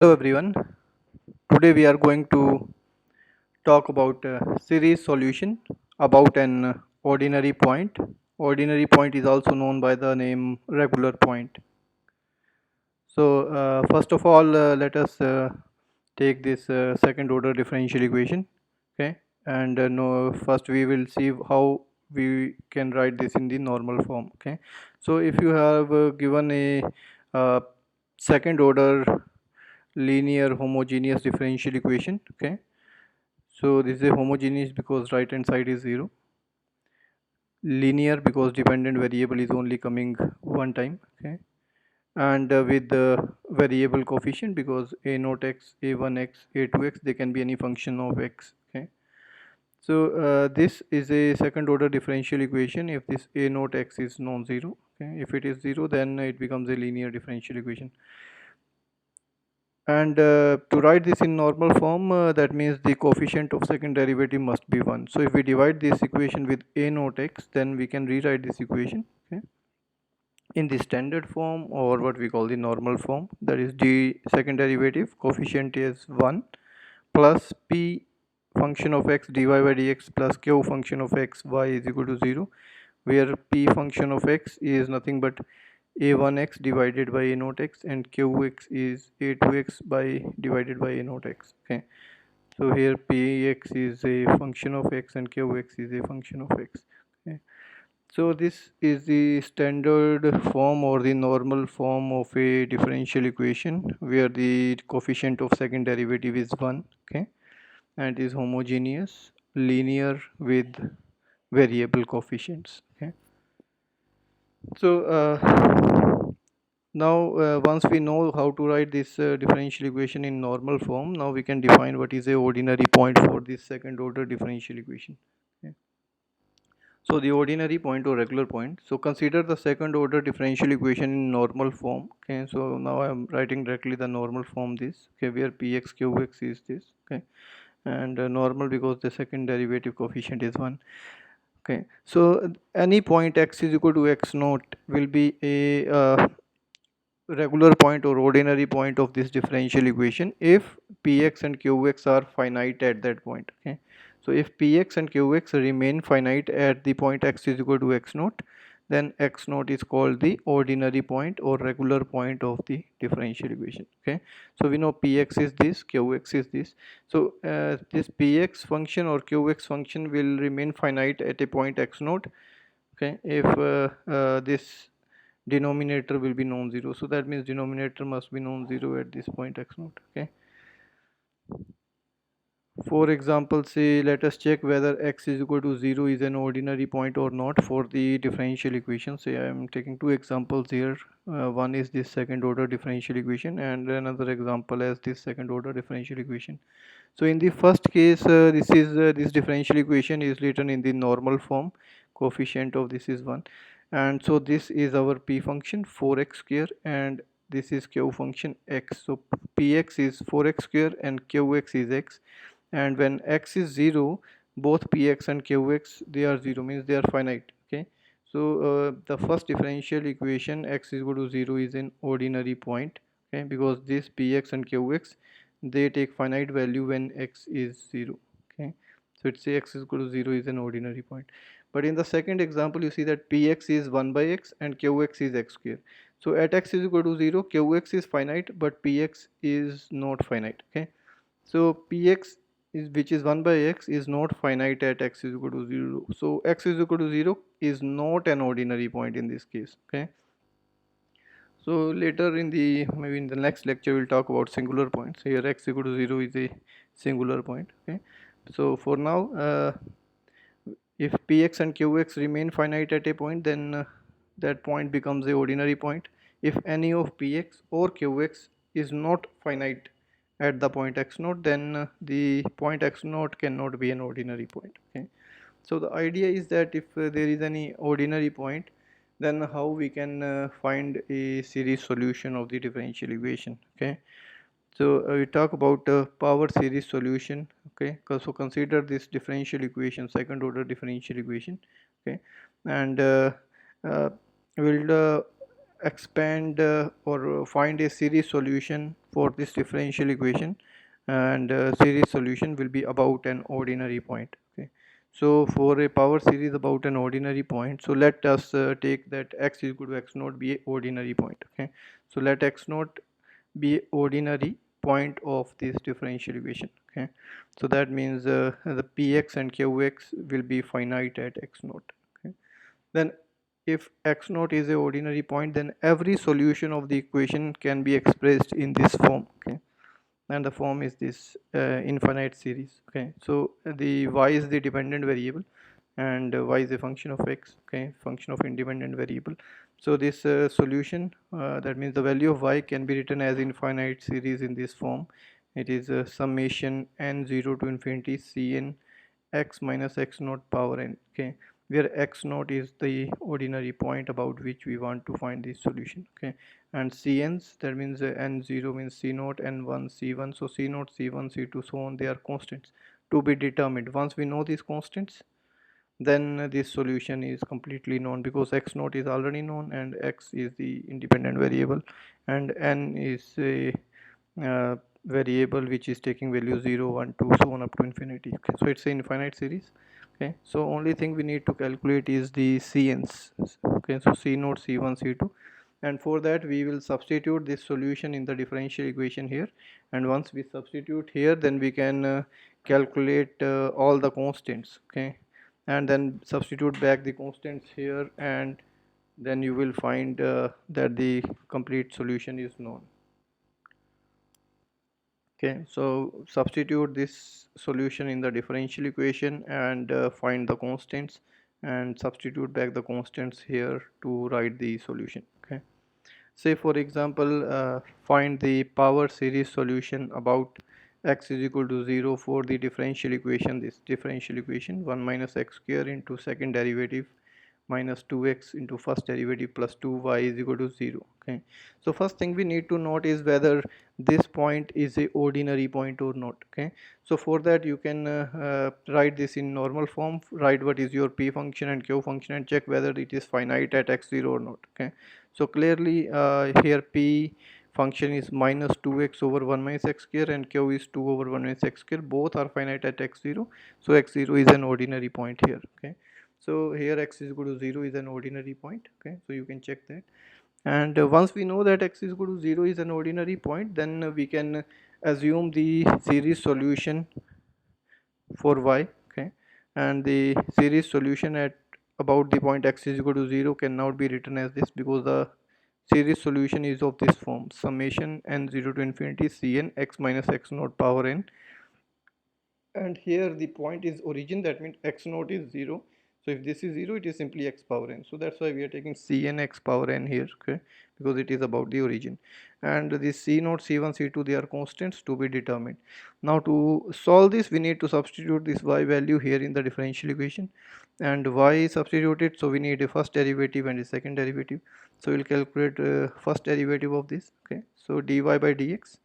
Hello everyone. Today we are going to talk about series solution about an ordinary point. Ordinary point is also known by the name regular point. So first of all, let us take this second order differential equation. Okay, and no, first we will see how we can write this in the normal form. Okay, so if you have given a uh, second order linear homogeneous differential equation, okay, so this is a homogeneous because right hand side is 0, linear because dependent variable is only coming one time, okay, and with the variable coefficient because a naught x, a1x, a2x, they can be any function of x, okay. So this is a second order differential equation if this a naught x is non-zero, okay. If it is 0, then it becomes a linear differential equation. And to write this in normal form, that means the coefficient of second derivative must be 1. So if we divide this equation with a naught x, then we can rewrite this equation, okay, in the standard form or what we call the normal form. That is the second derivative coefficient is 1 plus p function of x dy by dx plus q function of x y is equal to 0, where p function of x is nothing but a1x divided by a naught x and qx is a2x by divided by a naught x, okay. So here px is a function of x and qx is a function of x, okay. So this is the standard form or the normal form of a differential equation where the coefficient of second derivative is 1, okay, and is homogeneous, linear with variable coefficients, okay. So now once we know how to write this differential equation in normal form, now we can define what is a ordinary point for this second order differential equation, okay. So the ordinary point or regular point, so consider the second order differential equation in normal form, okay. So now I am writing directly the normal form this, okay, where px qx is this, okay, and normal because the second derivative coefficient is 1, okay. So any point x is equal to x naught will be a regular point or ordinary point of this differential equation if px and qx are finite at that point, okay. So if px and qx remain finite at the point x is equal to x naught, then x naught is called the ordinary point or regular point of the differential equation, okay. So we know px is this, qx is this. So this px function or qx function will remain finite at a point x naught, okay, if this denominator will be non-zero. So that means denominator must be non-zero at this point x naught, okay. For example, say let us check whether x is equal to 0 is an ordinary point or not for the differential equation. Say I am taking two examples here. One is this second order differential equation and another example as this second order differential equation. So in the first case, this differential equation is written in the normal form. Coefficient of this is 1, and so this is our p function 4x square and this is q function x. So px is 4x square and qx is x, and when x is 0, both px and qx they are 0, means they are finite, okay. So the first differential equation x is equal to 0 is an ordinary point, okay, because this px and qx they take finite value when x is 0, okay. So it's say x is equal to 0 is an ordinary point. But in the second example you see that px is 1 by x and qx is x square. So at x is equal to 0, qx is finite but px is not finite, okay. So px is, which is 1 by x, is not finite at x is equal to 0. So x is equal to 0 is not an ordinary point in this case, okay. So later in the maybe in the next lecture we'll talk about singular points. Here x equal to 0 is a singular point, okay. So for now if px and qx remain finite at a point, then that point becomes a ordinary point. If any of px or qx is not finite at the point x naught, then the point x naught cannot be an ordinary point, okay. So the idea is that if there is any ordinary point, then how we can find a series solution of the differential equation, okay. So we talk about power series solution, okay. So consider this differential equation, second order differential equation, okay, and uh, we'll expand or find a series solution for this differential equation, and series solution will be about an ordinary point. Okay, so for a power series about an ordinary point, so let us take that x is equal to x naught be a ordinary point. Okay, so let x naught be ordinary point of this differential equation. Okay, so that means the px and qx will be finite at x naught. Okay, then if x naught is a ordinary point, then every solution of the equation can be expressed in this form. Okay, and the form is this infinite series. Okay, so the y is the dependent variable, and y is a function of x. Okay, function of independent variable. So this solution, that means the value of y can be written as infinite series in this form. It is summation n0 to infinity cn x minus x naught power n. Okay, where x naught is the ordinary point about which we want to find the solution. Okay, and cn's, that means n0 means c naught, n1 c1, so c naught, c1, c2, so on, they are constants to be determined. Once we know these constants, then this solution is completely known, because x naught is already known and x is the independent variable, and n is a uh, variable which is taking value 0 1 2 so on up to infinity. Okay, so it's an infinite series. Okay, so only thing we need to calculate is the cn's. Okay, so c naught, c1, c2, and for that we will substitute this solution in the differential equation here, and once we substitute here, then we can calculate all the constants. Okay, and then substitute back the constants here, and then you will find that the complete solution is known. Okay, so substitute this solution in the differential equation, and find the constants, and substitute back the constants here to write the solution. Okay, say for example, find the power series solution about x is equal to 0 for the differential equation, this differential equation 1 minus x square into second derivative minus 2x into first derivative plus 2y is equal to 0. Okay, so first thing we need to note is whether this point is a ordinary point or not. Okay, so for that you can write this in normal form, write what is your p function and q function, and check whether it is finite at x0 or not. Okay, so clearly here p function is minus 2x over 1 minus x square, and q is 2 over 1 minus x square, both are finite at x0, so x0 is an ordinary point here. Okay, so here x is equal to 0 is an ordinary point. Okay, so you can check that, and once we know that x is equal to 0 is an ordinary point, then we can assume the series solution for y. Okay, and the series solution at about the point x is equal to 0 cannot be written as this, because the series solution is of this form, summation n0 to infinity cn x minus x naught power n, and here the point is origin, that means x naught is 0, so if this is 0 it is simply x power n, so that's why we are taking cn x power n here. Okay, because it is about the origin, and this c naught, c1, c2, they are constants to be determined. Now to solve this, we need to substitute this y value here in the differential equation, and y is substituted, so we need a first derivative and a second derivative. So we'll calculate first derivative of this. Okay, so dy by dx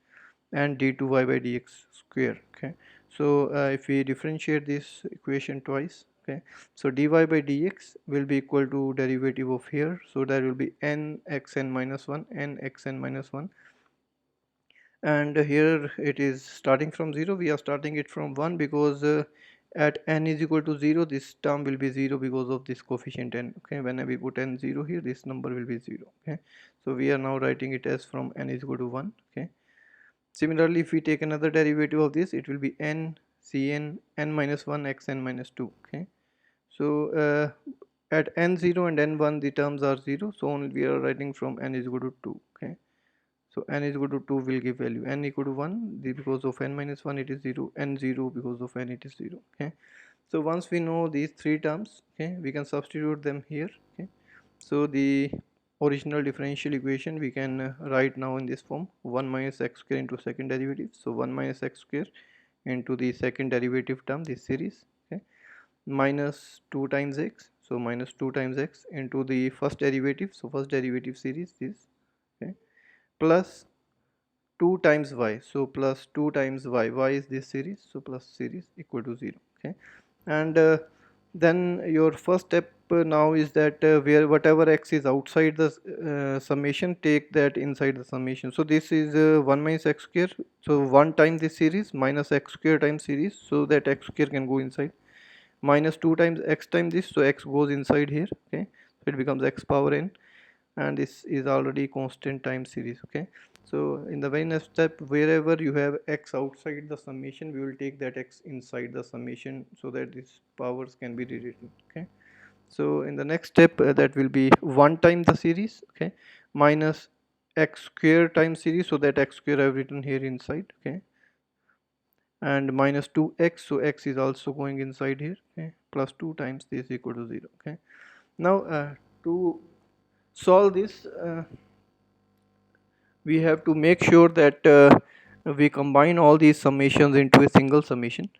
and d2y by dx square. Okay, so if we differentiate this equation twice, okay, so dy by dx will be equal to derivative of here, so that will be n xn minus 1, n xn minus 1, and here it is starting from 0, we are starting it from 1, because at n is equal to 0 this term will be 0 because of this coefficient n. Okay, when we put n 0 here, this number will be 0. Okay, so we are now writing it as from n is equal to 1. Okay, similarly, if we take another derivative of this, it will be n cn n minus 1 xn minus 2. Okay, so at n0 and n1 the terms are 0, so only we are writing from n is equal to 2. Okay, so n is equal to 2 will give value n equal to 1, because of n minus 1 it is 0, n0 because of n it is 0. Okay, so once we know these three terms, okay, we can substitute them here. Okay, so the original differential equation we can write now in this form, 1 minus x square into second derivative, so 1 minus x square into the second derivative term, this series. Okay, minus 2 times x, so minus 2 times x into the first derivative, so first derivative series this. Okay, plus 2 times y, so plus 2 times y, y is this series, so plus series equal to 0. Okay, and then your first step now is that where whatever x is outside the summation, take that inside the summation. So this is 1 minus x square, so 1 times this series minus x square times series, so that x square can go inside, minus 2 times x times this, so x goes inside here. Okay, so it becomes x power n, and this is already constant time series. Okay, so in the very next step, wherever you have x outside the summation, we will take that x inside the summation so that these powers can be rewritten. Okay, so in the next step, that will be 1 time the series. Okay, minus x square times series, so that x square I have written here inside. Okay, and minus 2x, so x is also going inside here. Okay, plus 2 times this equal to 0. Okay, now to solve this, we have to make sure that we combine all these summations into a single summation,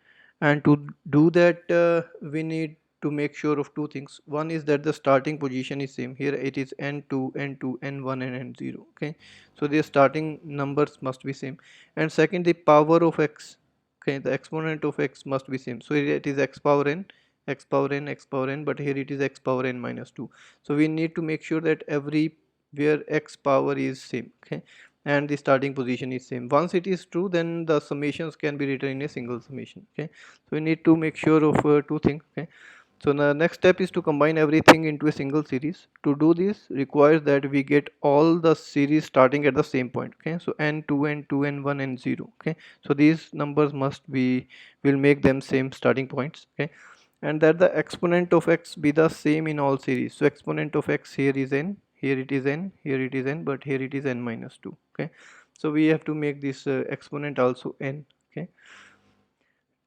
and to do that we need to make sure of two things. One is that the starting position is same. Here it is n2, n2, n1 and n0. Okay, so their starting numbers must be same. And second, the power of x, okay, the exponent of x must be same. So here it is x power n, x power n, x power n, but here it is x power n minus 2. So we need to make sure that every where x power is same. Okay, and the starting position is same. Once it is true, then the summations can be written in a single summation. Okay, so we need to make sure of two things. Okay, so the next step is to combine everything into a single series. To do this requires that we get all the series starting at the same point. Okay, so n2, n2, n1 and 0. Okay, so these numbers must be, will make them same starting points. Okay, and that the exponent of x be the same in all series. So exponent of x here is n, here it is n, here it is n, but here it is n minus 2. Okay, so we have to make this exponent also n. Okay,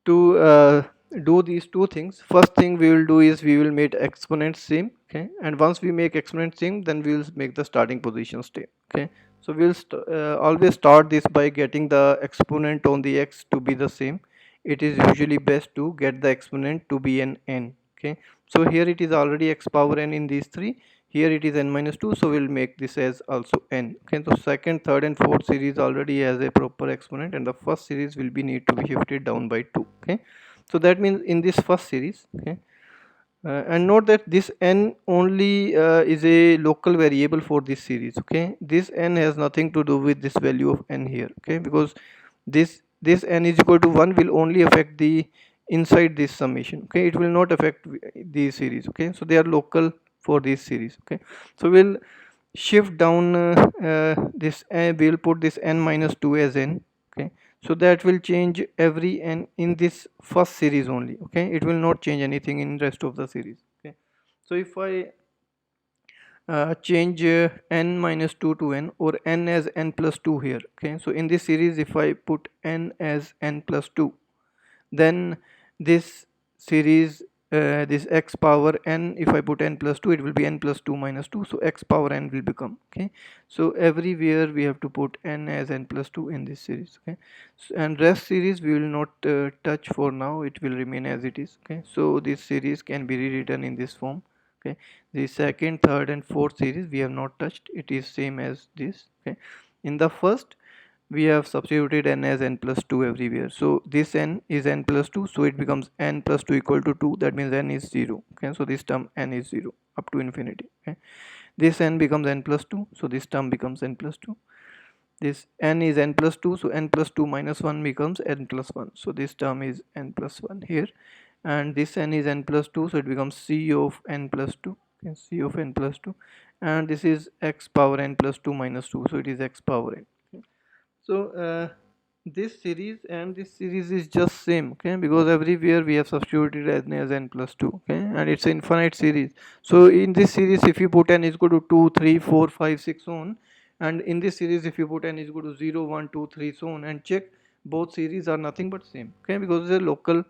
to do these two things, first thing we will do is we will make exponents same. Okay, and once we make exponents same, then we will make the starting position same. Okay, so we'll always start this by getting the exponent on the x to be the same. It is usually best to get the exponent to be an n. Okay, so here it is already x power n in these three, here it is n minus 2, so we'll make this as also n. Okay, so second, third and fourth series already has a proper exponent, and the first series will be need to be shifted down by 2. Okay, so that means in this first series. Okay, and note that this n only is a local variable for this series. Okay, this n has nothing to do with this value of n here. Okay, because this n is equal to 1 will only affect the inside this summation. Okay, it will not affect these series. Okay, so they are local for this series. Okay, so we'll shift down this we'll put this n minus 2 as n. Okay, so that will change every n in this first series only. Okay, it will not change anything in rest of the series. Okay, so if I change n minus 2 to n, or n as n plus 2 here. Okay, so in this series if I put n as n plus 2, then this series, this x power n, if I put n plus 2, it will be n plus 2 minus 2, so x power n will become. Okay, so everywhere we have to put n as n plus 2 in this series. Okay, so, and rest series we will not touch for now, it will remain as it is. Okay, so this series can be rewritten in this form. Okay, the second, third and fourth series we have not touched, it is same as this. Okay, in the first we have substituted n as n plus 2 everywhere, so this n is n plus 2, so it becomes n plus 2 equal to 2, that means n is 0. Okay, so this term n is 0 up to infinity. Okay, this n becomes n plus 2, so this term becomes n plus 2. This n is n plus 2, so n plus 2 minus 1 becomes n plus 1, so this term is n plus 1 here. And this n is n plus 2, so it becomes c of n plus 2. Okay, c of n plus 2, and this is x power n plus 2 minus 2, so it is x power n. Okay, so this series and this series is just same. Okay, because everywhere we have substituted n as n plus 2. Okay, and it's an infinite series. So in this series if you put n is equal to 2, 3, 4, 5, 6 so on, and in this series if you put n is equal to 0, 1, 2, 3 so on, and check, both series are nothing but same. Okay, because it's a local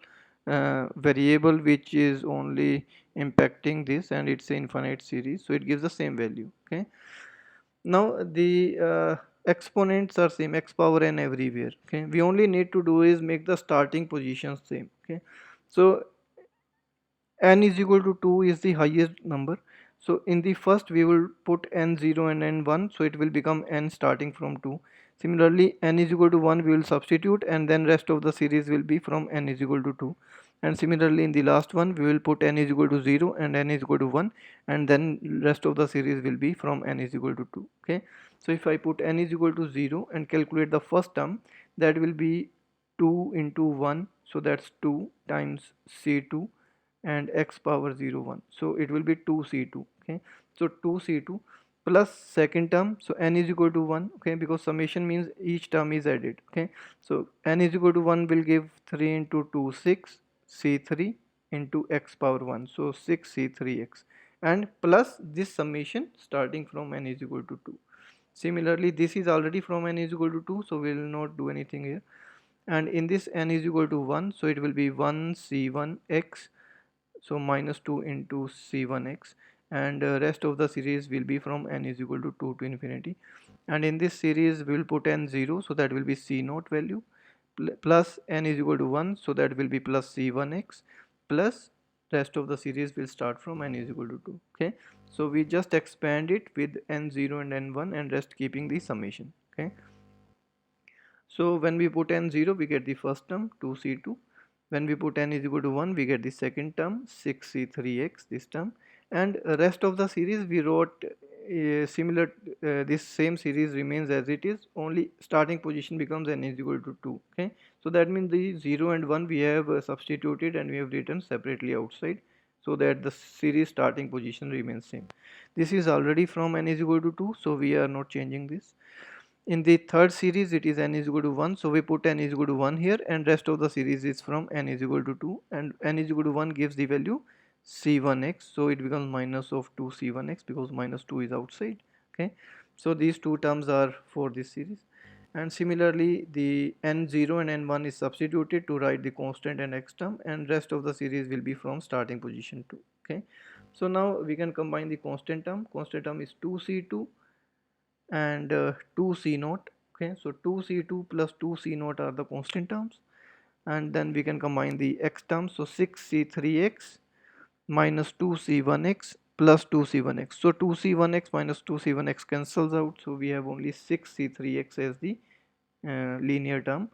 variable which is only impacting this, and it's an infinite series, so it gives the same value. Okay, now the exponents are same, x power n everywhere. Okay, we only need to do is make the starting position same. Okay, so n is equal to 2 is the highest number, so in the first we will put n0 and n1, so it will become n starting from 2. Similarly, n is equal to 1 we will substitute, and then rest of the series will be from n is equal to 2. and similarly in the last one we will put n is equal to 0 and n is equal to 1, and then rest of the series will be from n is equal to 2. Okay, so if I put n is equal to 0 and calculate the first term, that will be 2 into 1, so that's 2 times c2 and x power 0 1, so it will be 2c2. Okay, so 2c2 plus second term, so n is equal to 1. Okay, because summation means each term is added. Okay, so n is equal to 1 will give 3 into 2 6 c3 into x power 1, so 6 c3x, and plus this summation starting from n is equal to 2. Similarly this is already from n is equal to 2, so we will not do anything here, and in this n is equal to 1, so it will be 1 c1x, so minus 2 into c1x, and rest of the series will be from n is equal to 2 to infinity, and in this series we will put n 0, so that will be c0 value, plus n is equal to 1, so that will be plus c1x, plus rest of the series will start from n is equal to 2. Okay, so we just expand it with n0 and n1 and rest keeping the summation. Okay, so when we put n0 we get the first term 2c2, when we put n is equal to 1 we get the second term 6c3x this term, and rest of the series we wrote similar, this same series remains as it is, only starting position becomes n is equal to 2. Okay, so that means the 0 and 1 we have substituted and we have written separately outside, so that the series starting position remains same. This is already from n is equal to 2, so we are not changing this. In the third series it is n is equal to 1, so we put n is equal to 1 here, and rest of the series is from n is equal to 2, and n is equal to 1 gives the value c1x, so it becomes minus of 2 c1x because minus 2 is outside. Okay, so these two terms are for this series, and similarly the n0 and n1 is substituted to write the constant and x term, and rest of the series will be from starting position 2. Okay, so now we can combine the constant term. Constant term is 2c2 and 2c0. Okay, so 2c2 plus 2c0 are the constant terms, and then we can combine the x terms, so 6c3x minus 2c1x plus 2c1x, so 2c1x minus 2c1x cancels out, so we have only 6c3x as the linear term,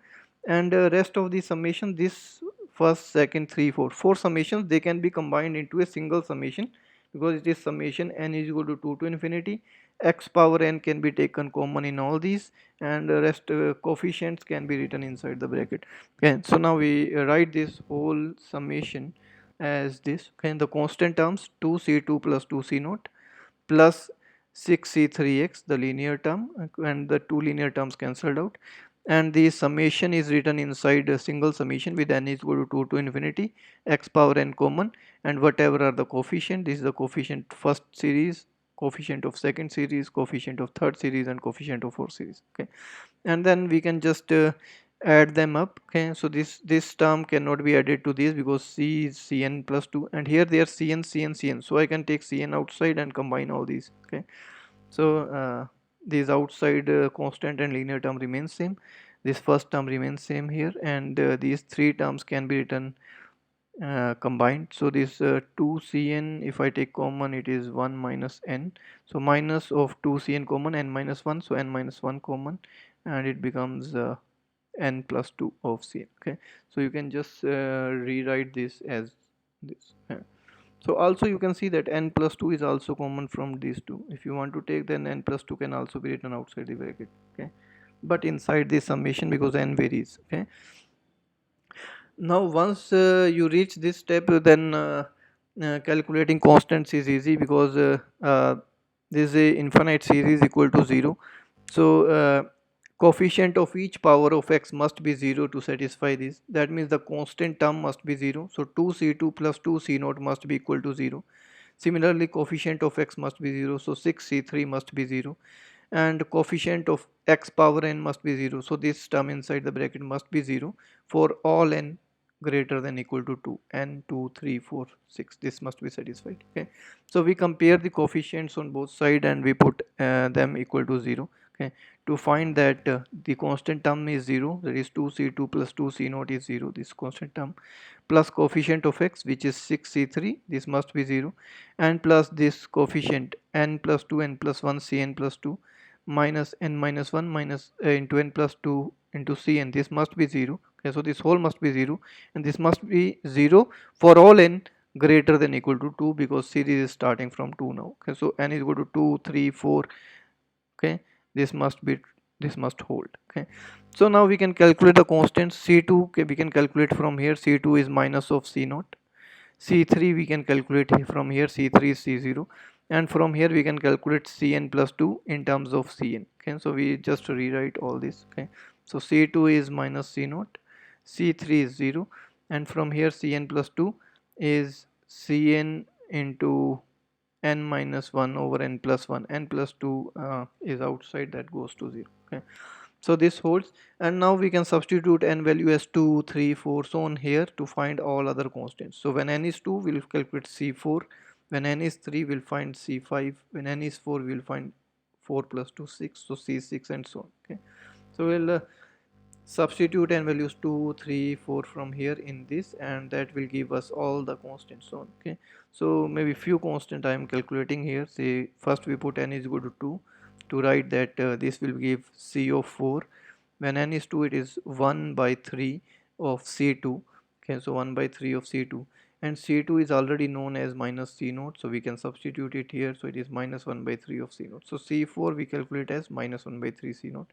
and rest of the summation, this first second three four summations, they can be combined into a single summation because it is summation n is equal to 2 to infinity, x power n can be taken common in all these, and the rest coefficients can be written inside the bracket. Okay, so now we write this whole summation as this. Okay, the constant terms 2c2 plus 2c0 plus 6c3x the linear term, and the two linear terms cancelled out, and the summation is written inside a single summation with n is equal to 2 to infinity, x power n common, and whatever are the coefficient, this is the coefficient first series, coefficient of second series, coefficient of third series, and coefficient of fourth series. Okay, and then we can just add them up. Okay, so this term cannot be added to this because c is cn plus 2, and here they are cn cn cn, so I can take cn outside and combine all these. Okay, so these outside constant and linear term remains same, this first term remains same here, and these three terms can be written combined, so this 2cn, if I take common, it is 1 minus n, so minus of 2cn common, n minus 1, so n minus 1 common, and it becomes n plus 2 of cn. Okay, so you can just rewrite this as this. So also you can see that n plus 2 is also common from these two. If you want to take, then n plus 2 can also be written outside the bracket. Okay, but inside the summation because n varies. Okay, now once you reach this step, then calculating constants is easy because this is a infinite series equal to 0, so coefficient of each power of x must be 0 to satisfy this. That means the constant term must be 0, so 2c2 plus 2c0 must be equal to 0. Similarly coefficient of x must be 0, so 6c3 must be 0, and coefficient of x power n must be 0, so this term inside the bracket must be 0 for all n greater than equal to 2, n 2 3 4 6, this must be satisfied. Okay, so we compare the coefficients on both sides and we put them equal to 0. Okay, to find that the constant term is 0, that is 2c2 plus 2c0 is 0, this constant term, plus coefficient of x which is 6c3, this must be 0, and plus this coefficient n plus 2 n plus 1 cn plus 2 minus n minus 1 minus into n plus 2 into cn. This must be 0. Okay, so this whole must be 0, and this must be 0 for all n greater than equal to 2, because series is starting from 2 now. Okay, so n is equal to 2, 3, 4. Okay, this must be, this must hold. Okay, so now we can calculate the constant c2. Okay, we can calculate from here. C2 is minus of c naught. C3 we can calculate from here. C3 is C0, and from here we can calculate Cn plus 2 in terms of Cn. Okay, so we just rewrite all this. Okay, so C2 is minus C0, C3 is 0, and from here Cn plus 2 is Cn into n minus 1 over n plus 1. N plus 2 is outside, that goes to 0. Okay, so this holds, and now we can substitute n value as 2, 3, 4 so on here to find all other constants. So when n is 2 we'll calculate c4, when n is 3 we'll find c5, when n is 4 we'll find 4 plus 2 6, so c6 and so on. Okay, so we'll substitute n values 2, 3, 4 from here in this, and that will give us all the constants. So okay, so maybe few constant I am calculating here. Say first we put n is equal to 2 to write that this will give c of 4. When n is 2 it is 1 by 3 of c2. Okay, so 1 by 3 of c2, and c2 is already known as minus c naught, so we can substitute it here, so it is minus 1 by 3 of c naught. So c4 we calculate as minus 1 by 3 c naught.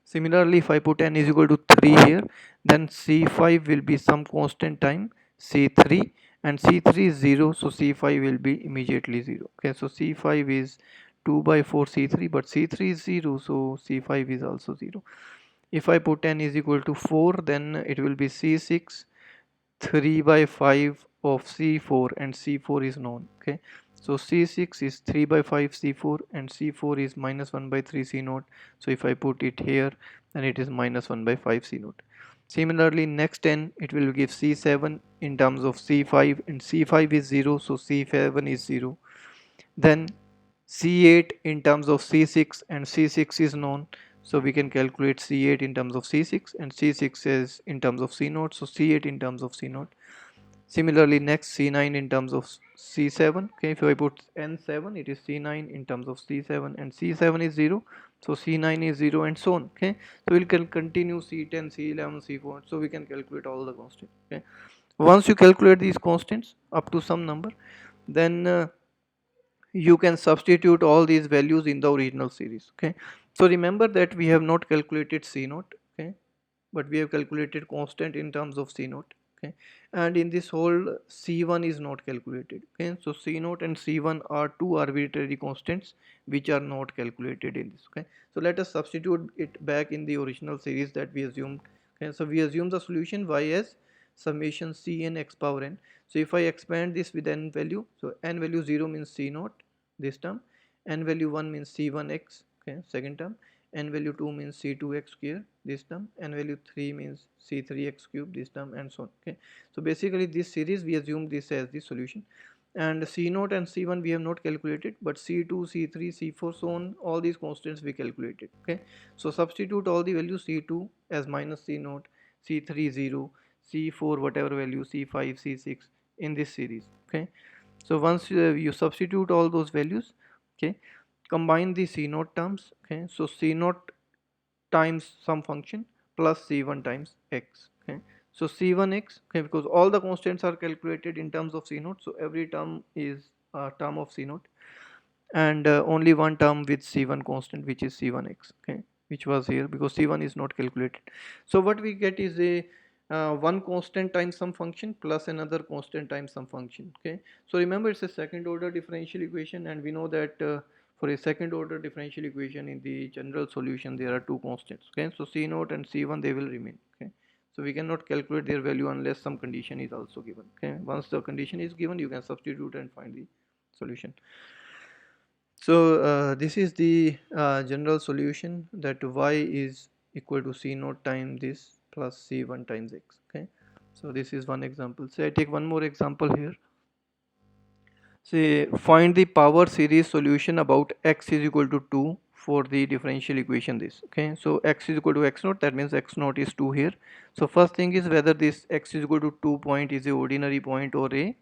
Similarly, if I put n is equal to 3 here, then c5 will be some constant time c3, and c3 is 0, so c5 will be immediately 0. Okay, so c5 is 2 by 4 c3, but c3 is 0, so c5 is also 0. If I put n is equal to 4, then it will be c6, 3 by 5 of c4, and c4 is known. Okay, so c6 is 3 by 5 c4, and c4 is minus 1 by 3 c naught. So if I put it here, then it is minus 1 by 5 c naught. Similarly, next n it will give c7 in terms of c5, and c5 is 0, so c7 is 0. Then c8 in terms of c6, and c6 is known, so we can calculate c8 in terms of c6, and c6 is in terms of c0, so c8 in terms of c0. Similarly, next c9 in terms of c7. Okay, if I put n7, it is c9 in terms of c7, and c7 is 0, so c9 is 0, and so on. Okay, so we can continue c10, c11, c4, so we can calculate all the constants. Okay, once you calculate these constants up to some number, then you can substitute all these values in the original series. Okay, so remember that we have not calculated c0. Okay, but we have calculated constant in terms of c0. Okay, and in this whole c1 is not calculated. Okay, so c0 and c1 are two arbitrary constants which are not calculated in this. Okay, so let us substitute it back in the original series that we assumed. Okay, so we assume the solution y as summation cn x power n. So if I expand this with n value, so n value 0 means c0 this term, n value 1 means c1x, okay, second term, n value 2 means c2x square this term, n value 3 means c3x cube this term, and so on. Okay, so basically this series we assume this as the solution, and c0 and c1 we have not calculated, but c2, c3, c4, so on, all these constants we calculated. Okay, so substitute all the values, c2 as minus c0, c3 0, c4 whatever value, c5, c6 in this series. Okay, so once you substitute all those values, okay, combine the c0 terms. Okay, so c0 times some function plus c1 times x. Okay, so c1x, okay, because all the constants are calculated in terms of c0, so every term is a term of c0, and only one term with c1 constant, which is c1x. Okay, which was here because c1 is not calculated. So what we get is a one constant times some function plus another constant times some function. Okay, so remember it's a second order differential equation, and we know that for a second order differential equation in the general solution there are two constants. Okay, so c0 and c1 they will remain. Okay, so we cannot calculate their value unless some condition is also given. Okay, once the condition is given, you can substitute and find the solution. So this is the general solution, that y is equal to c0 times this plus c1 times x. Okay, so this is one example. Say I take one more example here. Say find the power series solution about x is equal to 2 for the differential equation this. Okay, so x is equal to x naught, that means x naught is 2 here. So first thing is whether this x is equal to 2 point is a ordinary point or a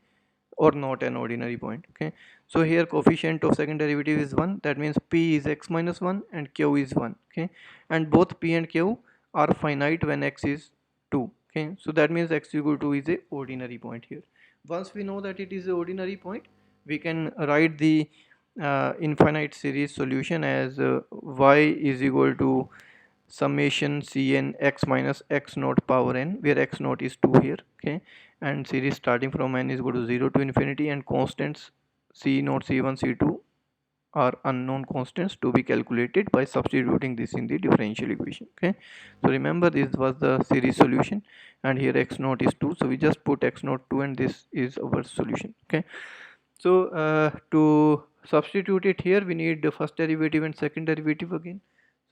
or not an ordinary point. Okay, so here coefficient of second derivative is 1, that means p is x minus 1 and q is 1. Okay, and both p and q are finite when x is 2. Okay, so that means x equal to is a ordinary point here. Once we know that it is a ordinary point, we can write the infinite series solution as y is equal to summation cn x minus x naught power n, where x naught is 2 here. Okay, and series starting from n is equal to 0 to infinity, and constants c naught, c1, c2 are unknown constants to be calculated by substituting this in the differential equation. Okay, so remember this was the series solution, and here x naught is 2, so we just put x naught 2 and this is our solution. Okay, so to substitute it here, we need the first derivative and second derivative again.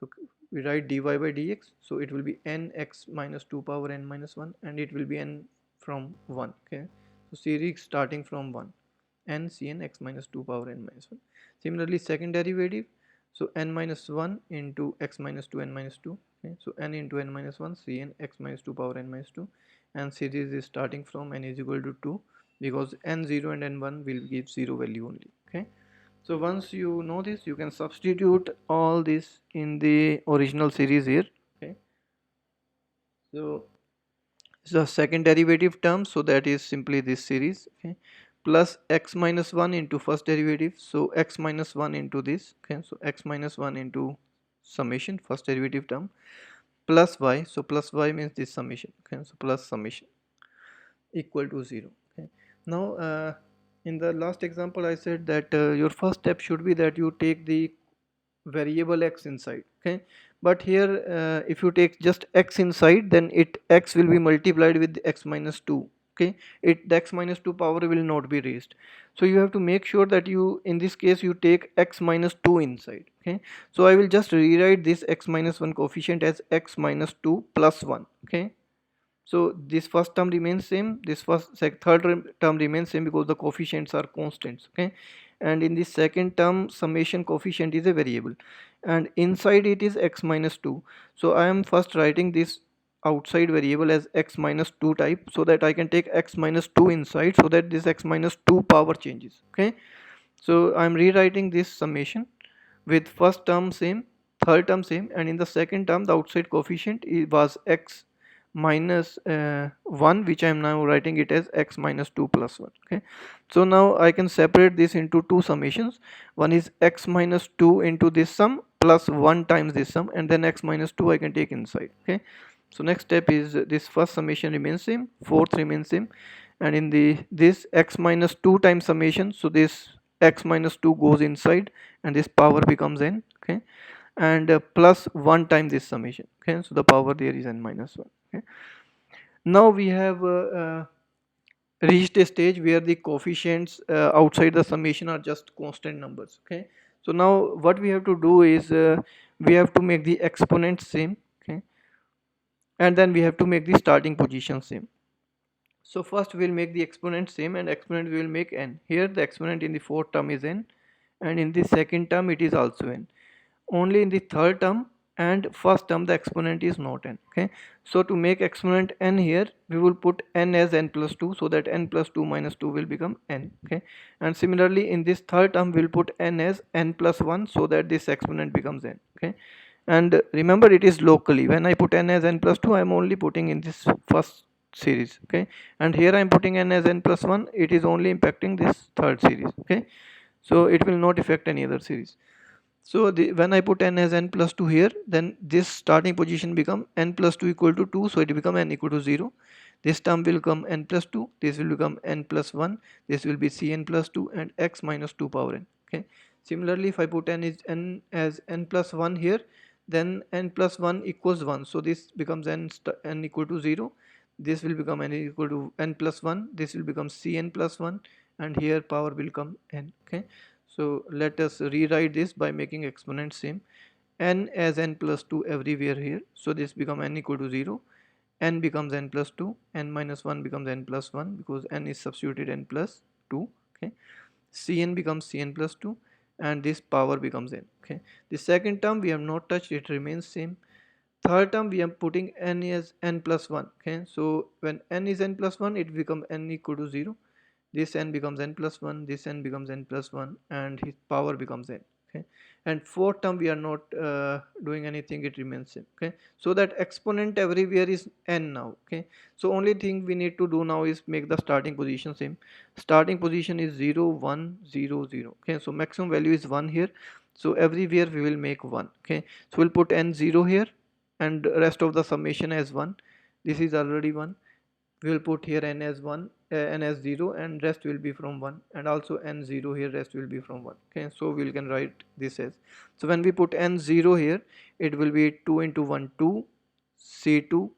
So we write dy by dx, so it will be nx minus 2 power n minus 1, and it will be n from 1. Okay, so series starting from 1, n cn x minus 2 power n minus 1. Similarly, second derivative, so n minus 1 into x minus 2 n minus 2. Okay, so n into n minus 1 cn x minus 2 power n minus 2, and series is starting from n is equal to 2, because n0 and n1 will give 0 value only. Okay, so once you know this, you can substitute all this in the original series here. Okay, so the second derivative term, so that is simply this series. Okay, plus x minus 1 into first derivative, so x minus 1 into this. Okay, so x minus 1 into summation first derivative term, plus y, so plus y means this summation. Okay, so plus summation equal to 0. Okay, now in the last example I said that your first step should be that you take the variable x inside. Okay, but here if you take just x inside, then x will be multiplied with x minus 2. Okay, the x minus 2 power will not be raised, so you have to make sure that you, in this case, you take x minus 2 inside. Okay, so I will just rewrite this x minus 1 coefficient as x minus 2 plus 1. Okay, so this first term remains same, this third term remains same because the coefficients are constants. Okay, and in the second term, summation coefficient is a variable, and inside it is x minus 2. So I am first writing this outside variable as x minus 2 type, so that I can take x minus 2 inside, so that this x minus 2 power changes. Okay, so I am rewriting this summation with first term same, third term same, and in the second term the outside coefficient was x minus 1, which I am now writing it as x minus 2 plus 1. Okay, so now I can separate this into two summations. One is x minus 2 into this sum plus 1 times this sum, and then x minus 2 I can take inside. Okay, so next step is this first summation remains same, fourth remains same, and in this x minus 2 times summation, so this x minus 2 goes inside and this power becomes n. Okay, and plus 1 time this summation. Okay, so the power there is n minus 1. Okay, now we have reached a stage where the coefficients outside the summation are just constant numbers. Okay, so now what we have to do is we have to make the exponents same. Okay, and then we have to make the starting position same. So first we'll make the exponent same, and exponent we will make n. Here the exponent in the fourth term is n, and in the second term it is also n. Only in the third term and first term the exponent is not n. Okay, so to make exponent n here, we will put n as n plus 2, so that n plus 2 minus 2 will become n. Okay, and similarly in this third term we'll put n as n plus 1, so that this exponent becomes n. Okay, and remember it is locally. When I put n as n plus 2, I am only putting in this first series. Okay, and here I am putting n as n plus 1, it is only impacting this third series. Okay, so it will not affect any other series. So when I put n as n plus 2 here, then this starting position become n plus 2 equal to 2, so it become n equal to 0. This term will come n plus 2, this will become n plus 1, this will be cn plus 2, and x minus 2 power n. Okay, similarly if I put n as n plus 1 here, then n plus 1 equals 1, so this becomes n equal to 0. This will become n equal to n plus 1, this will become cn plus 1, and here power will come n. Okay, so let us rewrite this by making exponents same. N as n plus 2 everywhere here, so this become n equal to 0, n becomes n plus 2, n minus 1 becomes n plus 1, because n is substituted n plus 2. Okay, cn becomes cn plus 2, and this power becomes n. Okay, the second term we have not touched, it remains same. Third term we are putting n as n plus 1. Okay, so when n is n plus 1, it become n equal to 0, this n becomes n plus 1, this n becomes n plus 1, and his power becomes n. Okay, and fourth term we are not doing anything, it remains same. Okay, so that exponent everywhere is n now. Okay, so only thing we need to do now is make the starting position same. Starting position is 0 1 0 0. Okay, so maximum value is 1 here, so everywhere we will make 1. Okay, so we'll put n 0 here and rest of the summation as 1. This is already 1. We will put here n as 1, n as 0, and rest will be from 1, and also n 0 here, rest will be from 1. Okay, so we can write this as, so when we put n 0 here, it will be 2 into 1 2 c2,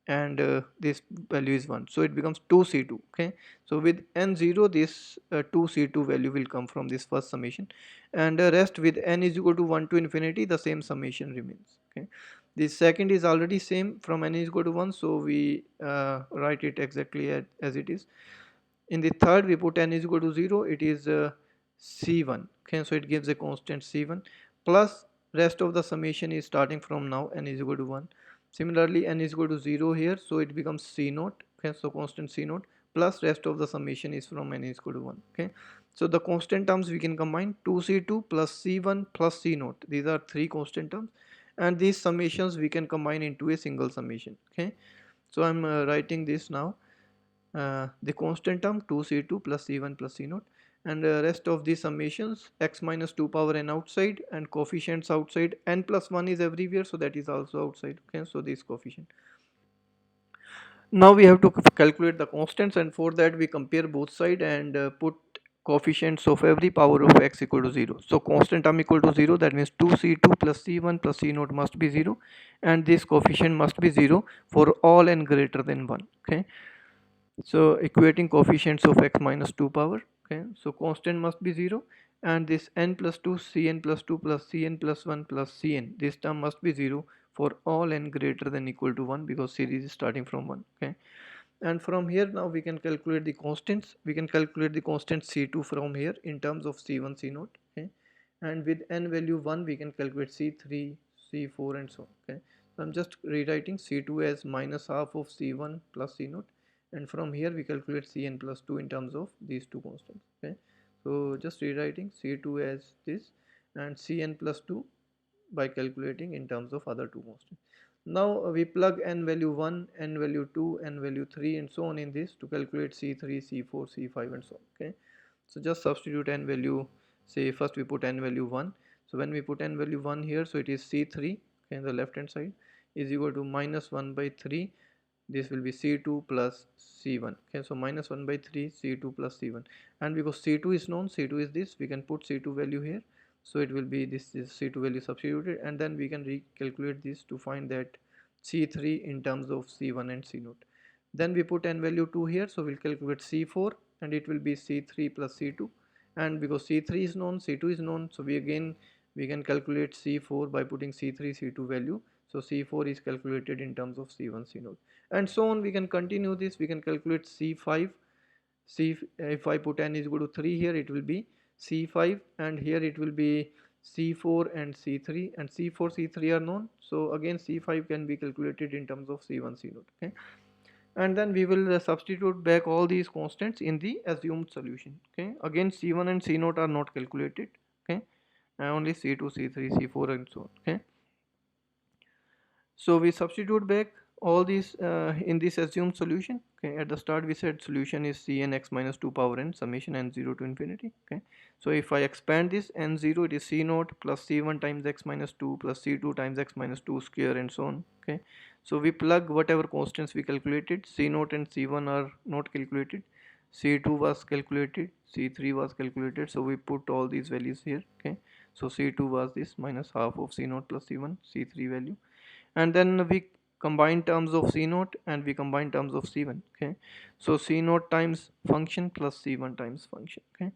and this value is 1, so it becomes 2c2. Okay, so with n0 this 2c2 value will come from this first summation, and rest with n is equal to 1 to infinity, the same summation remains. Okay, this second is already same from n is equal to 1, so we write it exactly as it is. In the third we put n is equal to 0, it is c1. Okay, so it gives a constant c1, plus rest of the summation is starting from now n is equal to 1. Similarly n is equal to 0 here, so it becomes c naught. Okay, so constant c naught, plus rest of the summation is from n is equal to 1. Okay, so the constant terms we can combine, 2c2 plus c1 plus c naught, these are three constant terms, and these summations we can combine into a single summation. Okay, so I'm writing this now, the constant term 2c2 plus c1 plus c0, and rest of the summations, x minus 2 power n outside, and coefficients outside, n plus 1 is everywhere, so that is also outside. Okay, so this coefficient. Now we have to calculate the constants, and for that we compare both side and put coefficients of every power of x equal to 0. So constant term equal to 0, that means 2c2 plus c1 plus c0 must be 0, and this coefficient must be 0 for all n greater than 1. Okay, so equating coefficients of x minus 2 power. Okay, so constant must be 0, and this n plus 2 cn plus 2 plus cn plus 1 plus cn, this term must be 0 for all n greater than equal to 1, because series is starting from 1. Okay, and from here now we can calculate the constants. We can calculate the constant c2 from here in terms of c1 c0. Okay, and with n value 1 we can calculate c3 c4 and so on. Okay, so I'm just rewriting c2 as minus half of c1 plus c0, and from here we calculate cn plus 2 in terms of these two constants. Okay, so just rewriting c2 as this, and cn plus 2 by calculating in terms of other two constants. Now we plug n value 1, n value 2, n value 3 and so on in this to calculate c3 c4 c5 and so on. Okay, so just substitute n value, say first we put n value 1, so when we put n value 1 here, so it is c3. Okay, in the left hand side is equal to minus 1 by 3, this will be c2 plus c1. Okay, so minus 1 by 3 c2 plus c1, and because c2 is known, c2 is this, we can put c2 value here, so it will be this is c2 value substituted, and then we can recalculate this to find that c3 in terms of c1 and c0. Then we put n value 2 here, so we'll calculate c4, and it will be c3 plus c2, and because c3 is known, c2 is known, so we can calculate c4 by putting c3 c2 value, so c4 is calculated in terms of c1 c0, and so on. We can continue this, we can calculate c5. C, if I put n is equal to 3 here, it will be c5, and here it will be c4 and c3, and c4 c3 are known, so again c5 can be calculated in terms of c1 c0. Okay, and then we will substitute back all these constants in the assumed solution. Okay, again c1 and c0 are not calculated. Okay, and only c2 c3 c4 and so on. Okay, so we substitute back all these in this assumed solution. Okay, at the start we said solution is cn x minus 2 power n summation n0 to infinity. Okay, so if I expand this n0, it is c0 plus c1 times x minus 2 plus c2 times x minus 2 square and so on. Okay, so we plug whatever constants we calculated. c0 and c1 are not calculated, c2 was calculated, c3 was calculated, so we put all these values here. Okay, so c2 was this minus half of c0 plus c1, c3 value, and then we combine terms of c0 and we combine terms of c1. Okay, so c0 times function plus c1 times function. Okay,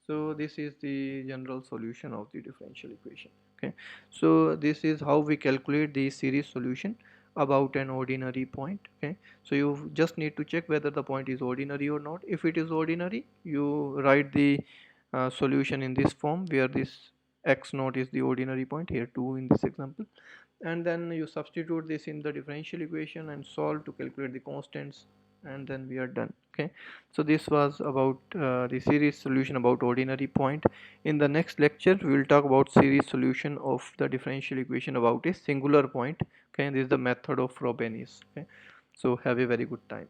so this is the general solution of the differential equation. Okay, so this is how we calculate the series solution about an ordinary point. Okay, so you just need to check whether the point is ordinary or not. If it is ordinary, you write the solution in this form, where this x naught is the ordinary point, here 2 in this example, and then you substitute this in the differential equation and solve to calculate the constants and then we are done. Okay, so this was about the series solution about ordinary point. In the next lecture we will talk about series solution of the differential equation about a singular point. Okay, this is the method of Frobenius. Okay, so have a very good time.